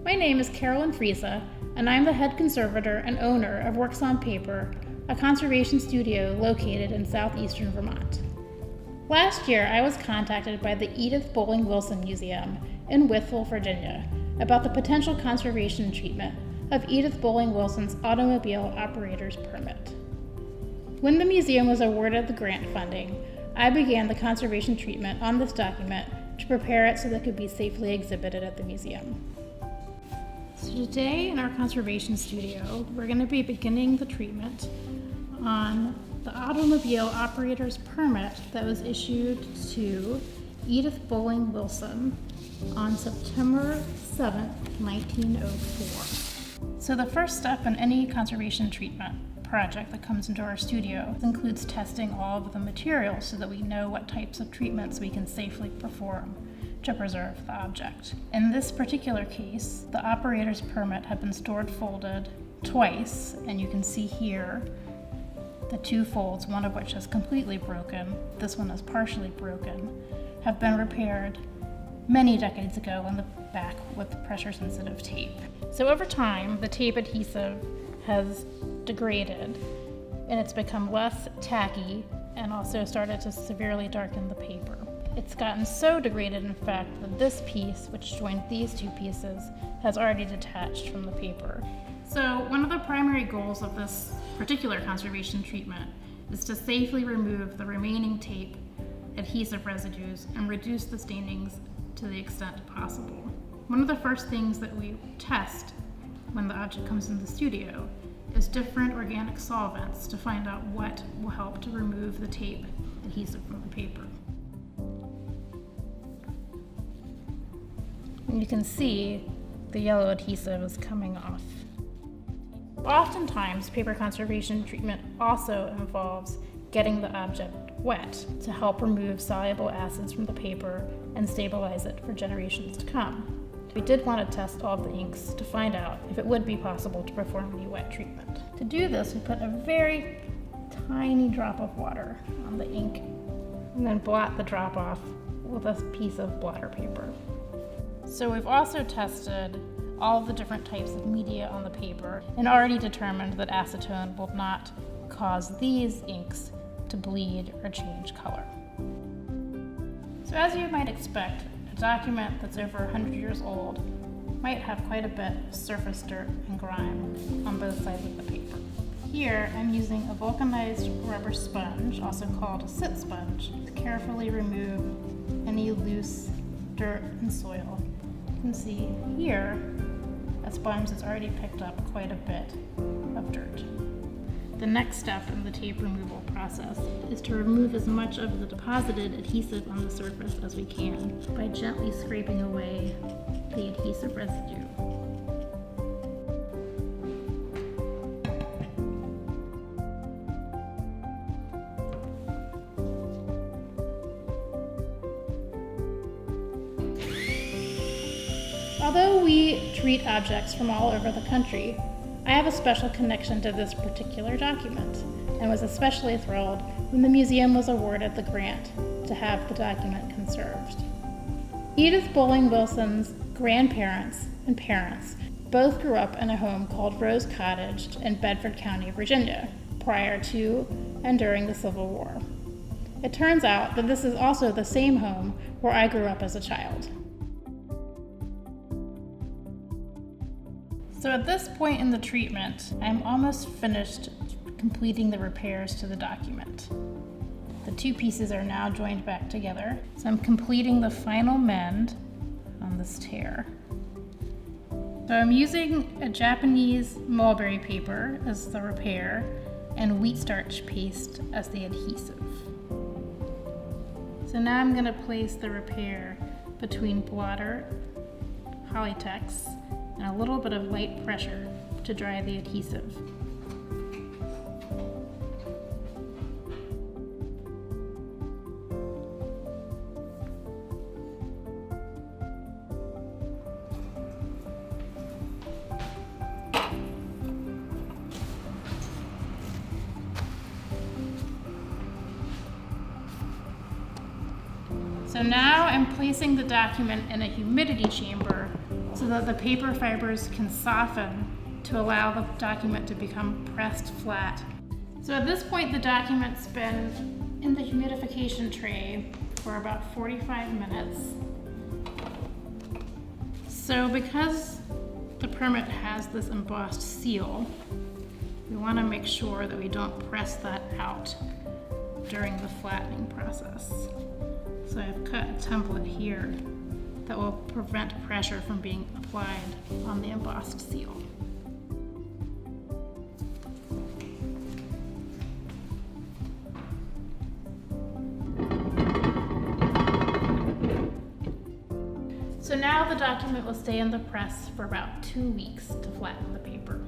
My name is Carolyn Frisa, and I'm the head conservator and owner of Works on Paper, a conservation studio located in southeastern Vermont. Last year, I was contacted by the Edith Bolling Wilson Museum in Wytheville, Virginia, about the potential conservation treatment of Edith Bolling Wilson's automobile operator's permit. When the museum was awarded the grant funding, I began the conservation treatment on this document to prepare it so that it could be safely exhibited at the museum. So today in our conservation studio, we're going to be beginning the treatment on the automobile operator's permit that was issued to Edith Bolling Wilson on September 7th, 1904. So the first step in any conservation treatment project that comes into our studio includes testing all of the materials so that we know what types of treatments we can safely perform to preserve the object. In this particular case, the operator's permit had been stored folded twice, and you can see here the two folds, one of which is completely broken, this one is partially broken, have been repaired many decades ago in the back with pressure-sensitive tape. So over time, the tape adhesive has degraded, and it's become less tacky and also started to severely darken the paper. It's gotten so degraded, in fact, that this piece, which joined these two pieces, has already detached from the paper. So one of the primary goals of this particular conservation treatment is to safely remove the remaining tape adhesive residues and reduce the stainings to the extent possible. One of the first things that we test when the object comes in the studio is different organic solvents to find out what will help to remove the tape adhesive from the paper. And you can see the yellow adhesive is coming off. Oftentimes, paper conservation treatment also involves getting the object wet to help remove soluble acids from the paper and stabilize it for generations to come. We did want to test all of the inks to find out if it would be possible to perform any wet treatment. To do this, we put a very tiny drop of water on the ink and then blot the drop off with a piece of blotter paper. So we've also tested all of the different types of media on the paper and already determined that acetone will not cause these inks to bleed or change color. So as you might expect, a document that's over 100 years old might have quite a bit of surface dirt and grime on both sides of the paper. Here, I'm using a vulcanized rubber sponge, also called a sit sponge, to carefully remove any loose dirt and soil. You can see here, a sponge has already picked up quite a bit of dirt. The next step in the tape removal process is to remove as much of the deposited adhesive on the surface as we can by gently scraping away the adhesive residue. Although we treat objects from all over the country, I have a special connection to this particular document and was especially thrilled when the museum was awarded the grant to have the document conserved. Edith Bolling Wilson's grandparents and parents both grew up in a home called Rose Cottage in Bedford County, Virginia, prior to and during the Civil War. It turns out that this is also the same home where I grew up as a child. So at this point in the treatment, I'm almost finished completing the repairs to the document. The two pieces are now joined back together, so I'm completing the final mend on this tear. So I'm using a Japanese mulberry paper as the repair and wheat starch paste as the adhesive. So now I'm going to place the repair between blotter, Polytex, and a little bit of light pressure to dry the adhesive. So now I'm placing the document in a humidity chamber so that the paper fibers can soften to allow the document to become pressed flat. So at this point, the document's been in the humidification tray for about 45 minutes. So because the permit has this embossed seal, we want to make sure that we don't press that out during the flattening process. So I've cut a template here that will prevent pressure from being applied on the embossed seal. So now the document will stay in the press for about 2 weeks to flatten the paper.